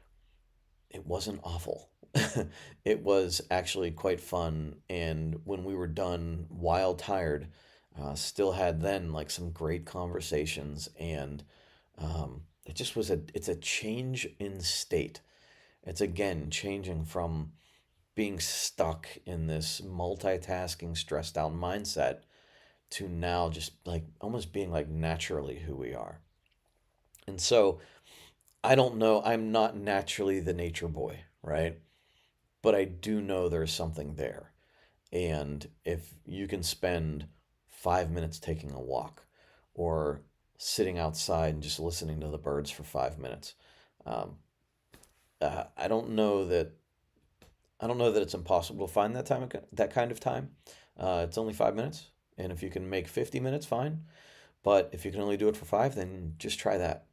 it wasn't awful. It was actually quite fun, and when we were done, while tired, still had then like some great conversations, and it just was it's a change in state. It's again changing from being stuck in this multitasking, stressed out mindset to now just like almost being like naturally who we are. And so I don't know, I'm not naturally the nature boy, right? But I do know there's something there. And if you can spend 5 minutes taking a walk or sitting outside and just listening to the birds for 5 minutes, um, I don't know that it's impossible to find that kind of time. It's only 5 minutes, and if you can make 50 minutes, fine. But if you can only do it for five, then just try that.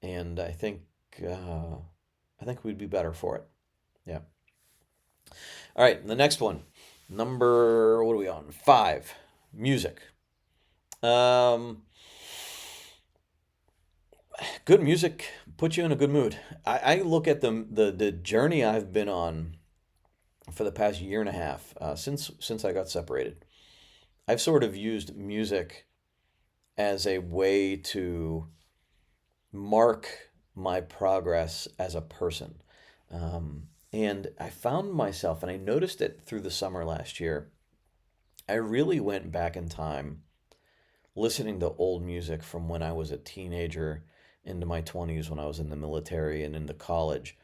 And uh, I think we'd be better for it. Yeah. All right, the next one, number what are we on? Five, music. Um, Good music puts you in a good mood. I look at the journey I've been on for the past year and a half, since I got separated. I've sort of used music as a way to mark my progress as a person. And I found myself, and I noticed it through the summer last year. I really went back in time listening to old music from when I was a teenager into my 20s when I was in the military and into college.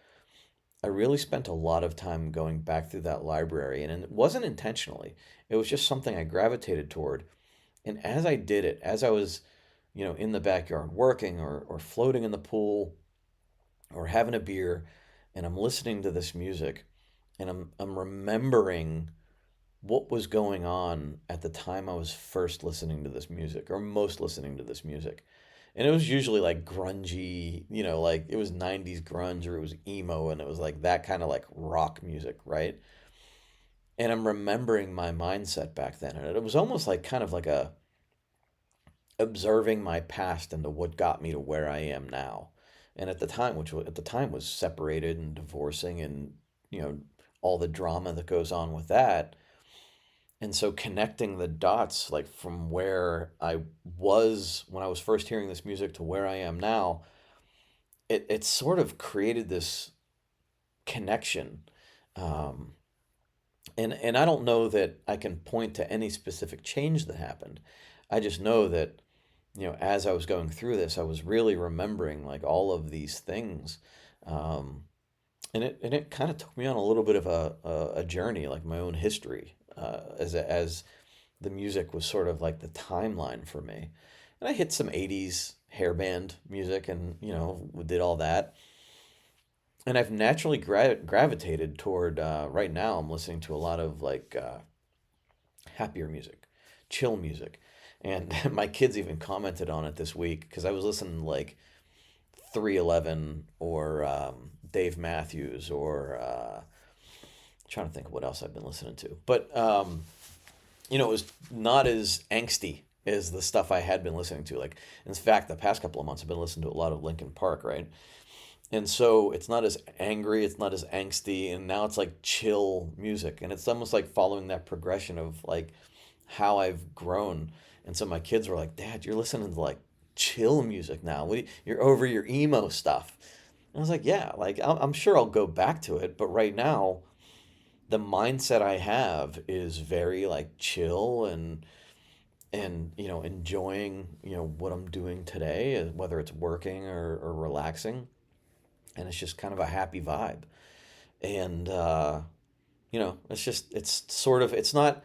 I really spent a lot of time going back through that library, and it wasn't intentionally. It was just something I gravitated toward. And as I did it, as I was, in the backyard working or floating in the pool or having a beer, and I'm listening to this music, and I'm remembering what was going on at the time I was first listening to this music or most listening to this music. And it was usually like grungy, like it was 90s grunge or it was emo and it was like that kind of like rock music, right? And I'm remembering my mindset back then. And it was almost like kind of like a observing my past into what got me to where I am now. And at the time, at the time was separated and divorcing and, you know, all the drama that goes on with that. And so connecting the dots, like from where I was when I was first hearing this music to where I am now, it sort of created this connection. Um, and I don't know that I can point to any specific change that happened. I just know that, as I was going through this, I was really remembering like all of these things. Um, and it kind of took me on a little bit of a journey, like my own history, as the music was sort of like the timeline for me. And I hit some 80s hairband music and, did all that. And I've naturally gravitated toward, right now, I'm listening to a lot of like happier music, chill music. And my kids even commented on it this week because I was listening to like 311 or Dave Matthews or trying to think of what else I've been listening to. But it was not as angsty as the stuff I had been listening to. Like, in fact, the past couple of months I've been listening to a lot of Linkin Park, right? And so it's not as angry, it's not as angsty, and now it's like chill music. And it's almost like following that progression of like how I've grown. And so my kids were like, Dad, you're listening to like chill music now. You're over your emo stuff. And I was like, yeah, like I'm sure I'll go back to it, but right now the mindset I have is very like chill and enjoying what I'm doing today, whether it's working or relaxing, and it's just kind of a happy vibe. And it's sort of it's not.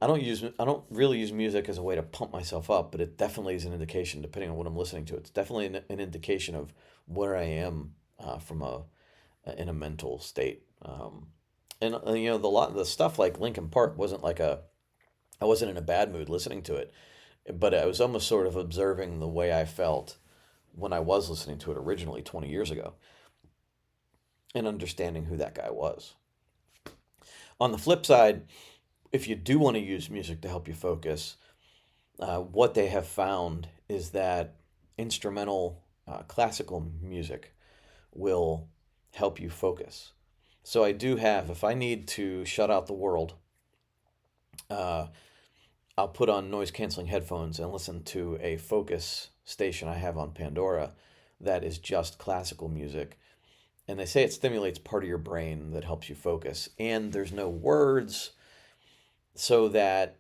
I don't really use music as a way to pump myself up, but it definitely is an indication, depending on what I'm listening to. It's definitely an indication of where I am, from in a mental state. And the stuff like Linkin Park wasn't like I wasn't in a bad mood listening to it, but I was almost sort of observing the way I felt when I was listening to it originally 20 years ago. and understanding who that guy was. On the flip side, if you do want to use music to help you focus, what they have found is that instrumental classical music will help you focus. So I do have, if I need to shut out the world, uh, I'll put on noise canceling headphones and listen to a focus station I have on Pandora that is just classical music. And they say it stimulates part of your brain that helps you focus. And there's no words, so that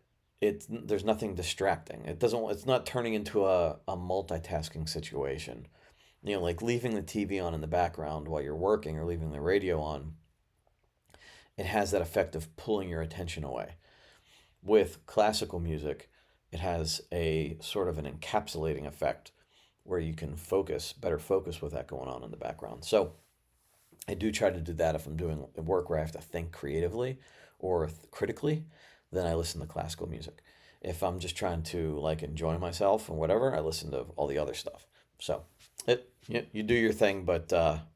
there's nothing distracting. It's not turning into a multitasking situation. Like leaving the TV on in the background while you're working or leaving the radio on, it has that effect of pulling your attention away. With classical music, it has a sort of an encapsulating effect where you can better focus with that going on in the background. So I do try to do that if I'm doing work where I have to think creatively or critically, then I listen to classical music. If I'm just trying to like enjoy myself and whatever, I listen to all the other stuff. So you do your thing, but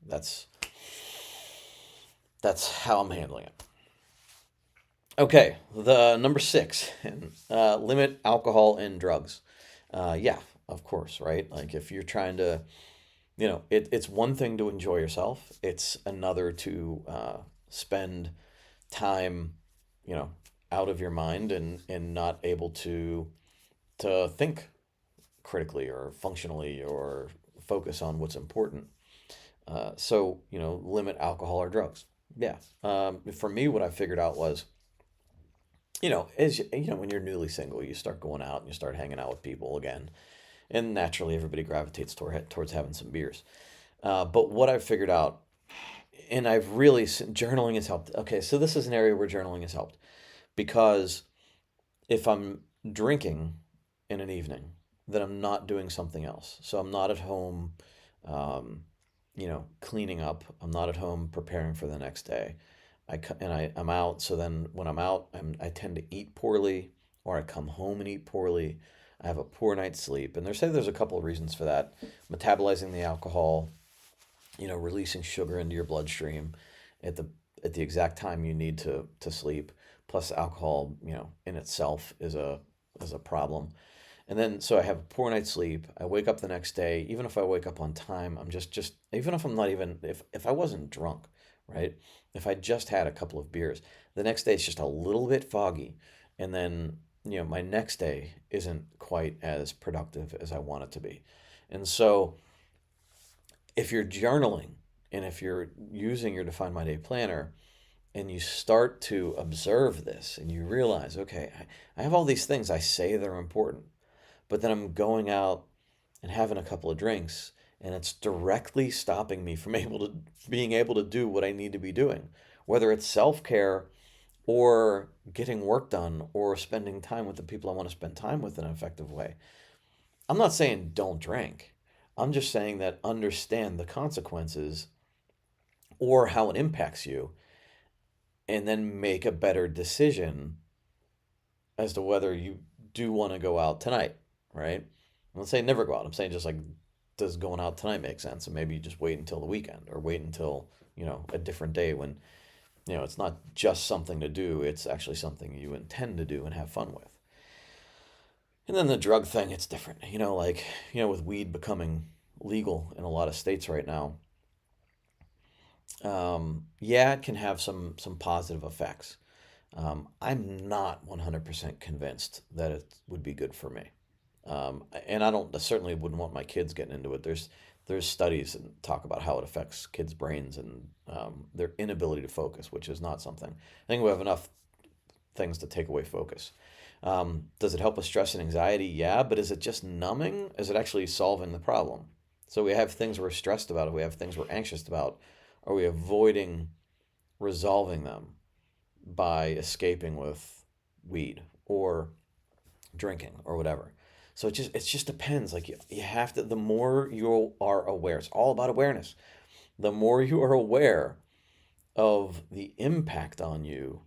that's how I'm handling it. Okay, the number six, limit alcohol and drugs. Yeah, of course, right? Like if you're trying to, it's one thing to enjoy yourself. It's another to spend time, you know, out of your mind and not able to think critically or functionally or focus on what's important. So, limit alcohol or drugs. Yeah. For me, what I figured out was, when you're newly single, you start going out and you start hanging out with people again, and naturally everybody gravitates towards having some beers. But what I've figured out, and journaling has helped. Okay, so this is an area where journaling has helped because if I'm drinking in an evening, then I'm not doing something else. So I'm not at home, cleaning up. I'm not at home preparing for the next day. I'm out. So then when I'm out, I tend to eat poorly, or I come home and eat poorly. I have a poor night's sleep, and there's a couple of reasons for that. Metabolizing the alcohol, releasing sugar into your bloodstream at the exact time you need to sleep. Plus, alcohol, in itself is a problem. And then so I have a poor night's sleep. I wake up the next day. Even if I wake up on time, I'm just even if I'm not even if I wasn't drunk, right? If I just had a couple of beers, the next day it's just a little bit foggy, and then my next day isn't quite as productive as I want it to be. And so if you're journaling and if you're using your Define My Day planner and you start to observe this and you realize, okay, I have all these things I say they're important, but then I'm going out and having a couple of drinks and it's directly stopping me from being able to do what I need to be doing, whether it's self-care or getting work done or spending time with the people I want to spend time with in an effective way. I'm not saying don't drink. I'm just saying that understand the consequences or how it impacts you and then make a better decision as to whether you do want to go out tonight, right? I'm not saying never go out. I'm saying just like, does going out tonight make sense? And maybe you just wait until the weekend or wait until, a different day when, it's not just something to do, it's actually something you intend to do and have fun with. And then the drug thing, it's different. With weed becoming legal in a lot of states right now, yeah, it can have some positive effects. I'm not 100% convinced that it would be good for me. And I certainly wouldn't want my kids getting into it. There's studies that talk about how it affects kids' brains and their inability to focus, which is not something. I think we have enough things to take away focus. Does it help with stress and anxiety? Yeah, but is it just numbing? Is it actually solving the problem? So we have things we're stressed about, we have things we're anxious about. Are we avoiding resolving them by escaping with weed or drinking or whatever? So it just depends. Like you have to, the more you are aware, it's all about awareness. The more you are aware of the impact on you,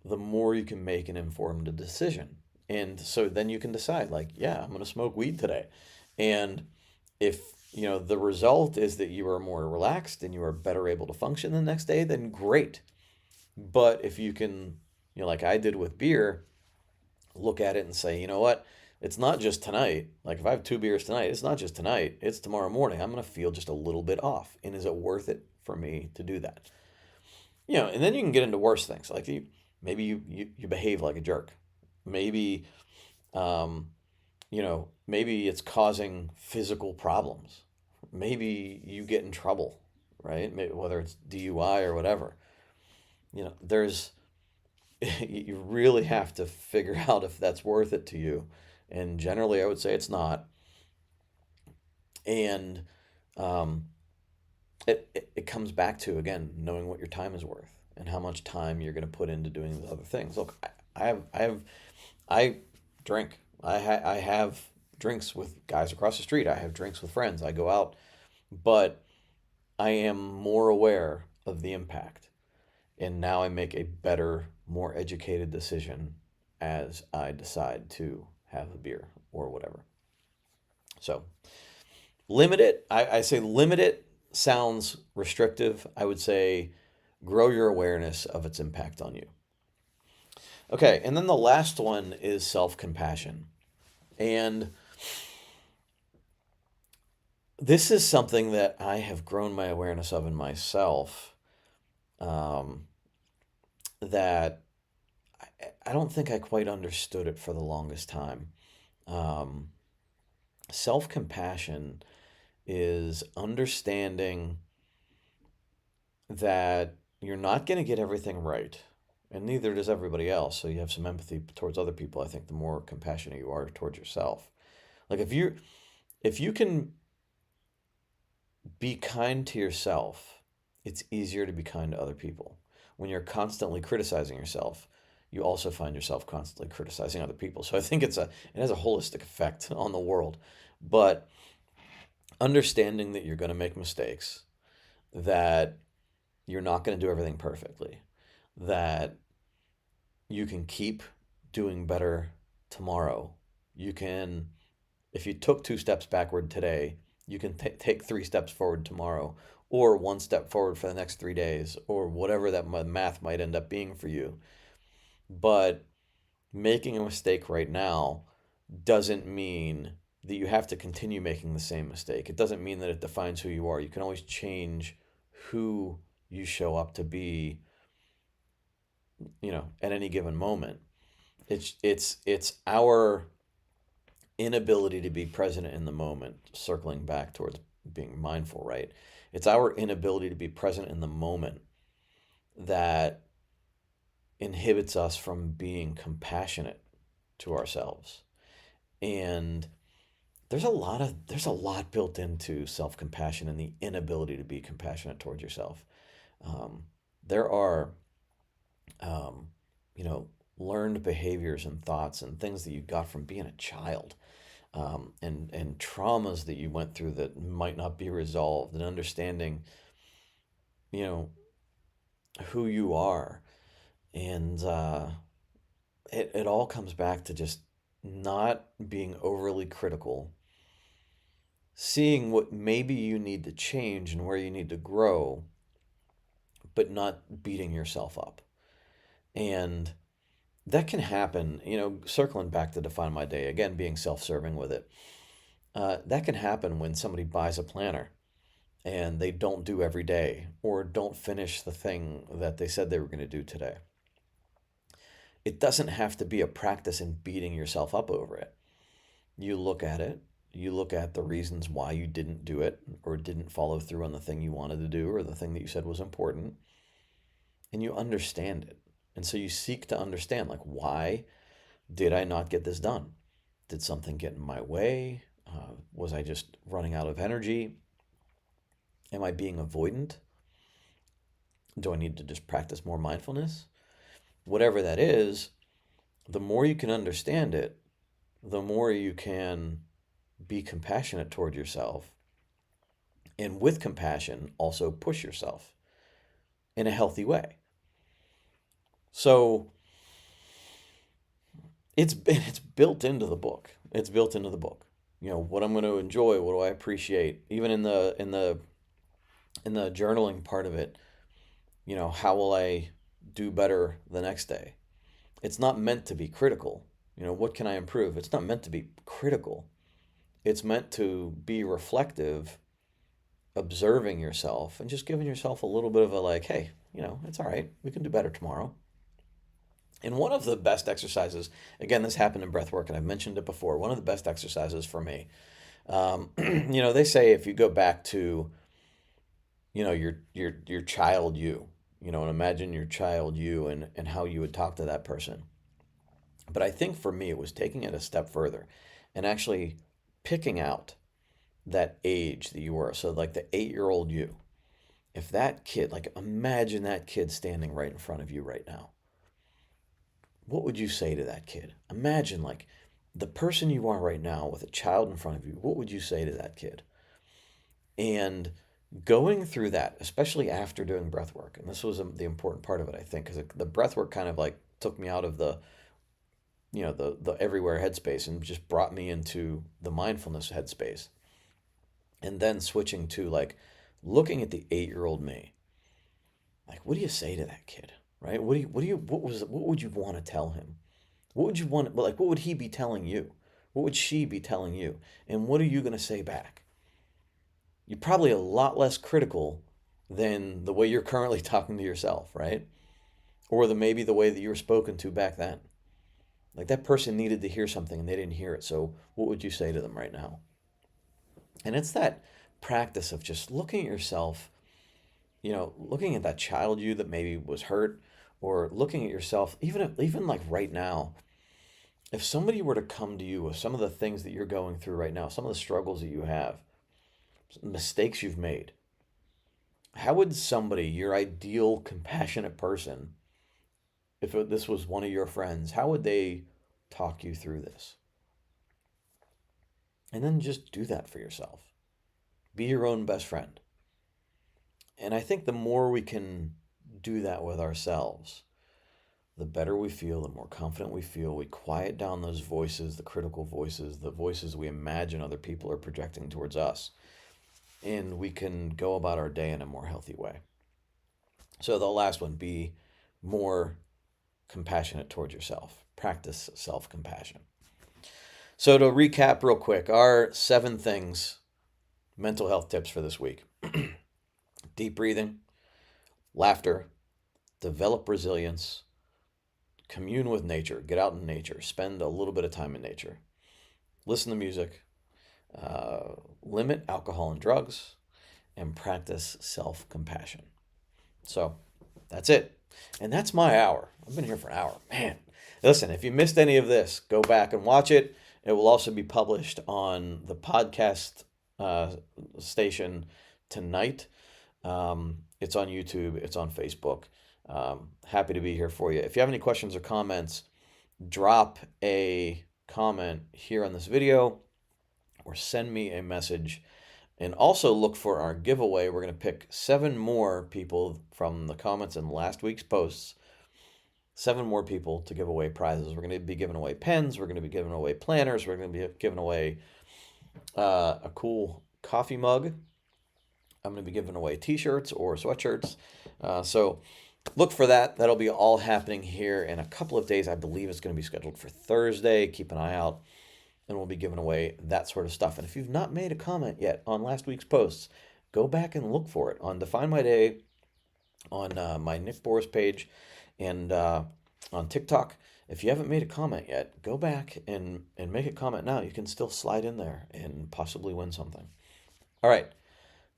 the more you can make an informed decision. And so then you can decide, like, yeah, I'm going to smoke weed today. And if the result is that you are more relaxed and you are better able to function the next day, then great. But if you can, like I did with beer, look at it and say, you know what? It's not just tonight. Like if I have 2 beers tonight, it's not just tonight. It's tomorrow morning. I'm going to feel just a little bit off. And is it worth it for me to do that? And then you can get into worse things. Like maybe you behave like a jerk. Maybe, um, maybe it's causing physical problems. Maybe you get in trouble, right? Maybe, whether it's DUI or whatever. There's you really have to figure out if that's worth it to you. And generally, I would say it's not. And um, it comes back to, again, knowing what your time is worth and how much time you're going to put into doing these other things. Look, I drink. I have drinks with guys across the street. I have drinks with friends. I go out, but I am more aware of the impact. And now I make a better, more educated decision as I decide to have a beer or whatever. So limit it. I say limit it sounds restrictive. I would say grow your awareness of its impact on you. Okay, and then the last one is self-compassion. And this is something that I have grown my awareness of in myself, um, that I don't think I quite understood it for the longest time. Um, Self-compassion is understanding that you're not going to get everything right, and neither does everybody else. So you have some empathy towards other people. I think the more compassionate you are towards yourself. Like if you can be kind to yourself, it's easier to be kind to other people. When you're constantly criticizing yourself, you also find yourself constantly criticizing other people. So I think it has a holistic effect on the world. But understanding that you're going to make mistakes, that you're not going to do everything perfectly, that you can keep doing better tomorrow. You can, if you took 2 steps backward today, you can take 3 steps forward tomorrow, or 1 step forward for the next 3 days, or whatever that math might end up being for you. But making a mistake right now doesn't mean that you have to continue making the same mistake. It doesn't mean that it defines who you are. You can always change who you show up to be, at any given moment. It's our inability to be present in the moment, circling back towards being mindful, right? It's our inability to be present in the moment that inhibits us from being compassionate to ourselves. And there's a lot built into self-compassion and the inability to be compassionate towards yourself. There are, um, you know, learned behaviors and thoughts and things that you got from being a child, and traumas that you went through that might not be resolved, and understanding, you know, who you are. And it all comes back to just not being overly critical, seeing what maybe you need to change and where you need to grow, but not beating yourself up. And that can happen, circling back to Define My Day, again, being self serving with it. That can happen when somebody buys a planner and they don't do every day or don't finish the thing that they said they were going to do today. It doesn't have to be a practice in beating yourself up over it. You look at it, you look at the reasons why you didn't do it or didn't follow through on the thing you wanted to do or the thing that you said was important, and you understand it. And so you seek to understand, like, why did I not get this done? Did something get in my way? Was I just running out of energy? Am I being avoidant? Do I need to just practice more mindfulness? Whatever that is, the more you can understand it, the more you can be compassionate toward yourself. And with compassion, also push yourself in a healthy way. So it's built into the book. It's built into the book. what I'm going to enjoy, what do I appreciate, even in the journaling part of it, how will I do better the next day? It's not meant to be critical. What can I improve? It's not meant to be critical. It's meant to be reflective, observing yourself and just giving yourself a little bit of a like, hey, it's all right. We can do better tomorrow. And one of the best exercises, again, this happened in breath work, and I've mentioned it before. One of the best exercises for me, they say if you go back to, your child you, and imagine your child you and how you would talk to that person. But I think for me, it was taking it a step further and actually picking out that age that you were. So, like the 8-year-old you, if that kid, like imagine that kid standing right in front of you right now, what would you say to that kid? Imagine like the person you are right now with a child in front of you, what would you say to that kid? And going through that, especially after doing breath work, and this was the important part of it, I think, because the breath work kind of like took me out of the everywhere headspace and just brought me into the mindfulness headspace. And then switching to like looking at the 8-year-old me, like, what do you say to that kid? Right? What would you want to tell him? What would you want, like, what would he be telling you? What would she be telling you? And what are you going to say back? You're probably a lot less critical than the way you're currently talking to yourself, right? Or maybe the way that you were spoken to back then. Like that person needed to hear something and they didn't hear it. So what would you say to them right now? And it's that practice of just looking at yourself, looking at that child you that maybe was hurt, or looking at yourself, even like right now, if somebody were to come to you with some of the things that you're going through right now, some of the struggles that you have, mistakes you've made, how would somebody, your ideal compassionate person, if this was one of your friends, how would they talk you through this? And then just do that for yourself. Be your own best friend. And I think the more we can do that with ourselves, the better we feel, the more confident we feel. We quiet down those voices, the critical voices, the voices we imagine other people are projecting towards us. And we can go about our day in a more healthy way. So the last one, be more compassionate towards yourself. Practice self-compassion. So to recap real quick, our 7 things, mental health tips for this week. Deep breathing, laughter, develop resilience, commune with nature, get out in nature, spend a little bit of time in nature, listen to music, limit alcohol and drugs, and practice self-compassion. So that's it. And that's my hour. I've been here for an hour. Man, listen, if you missed any of this, go back and watch it. It will also be published on the podcast station tonight. It's on YouTube. It's on Facebook. Happy to be here for you. If you have any questions or comments, drop a comment here on this video or send me a message. And also look for our giveaway. We're going to pick 7 more people from the comments in last week's posts. 7 more people to give away prizes. We're going to be giving away pens. We're going to be giving away planners. We're going to be giving away a cool coffee mug. I'm going to be giving away t-shirts or sweatshirts. So look for that. That'll be all happening here in a couple of days. I believe it's going to be scheduled for Thursday. Keep an eye out. And we'll be giving away that sort of stuff. And if you've not made a comment yet on last week's posts, go back and look for it on Define My Day, on my Nick Boris page, and on TikTok. If you haven't made a comment yet, go back and make a comment now. You can still slide in there and possibly win something. All right.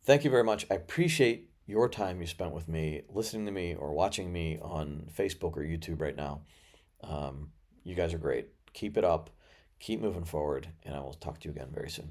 Thank you very much. I appreciate your time you spent with me, listening to me or watching me on Facebook or YouTube right now. You guys are great. Keep it up. Keep moving forward, and I will talk to you again very soon.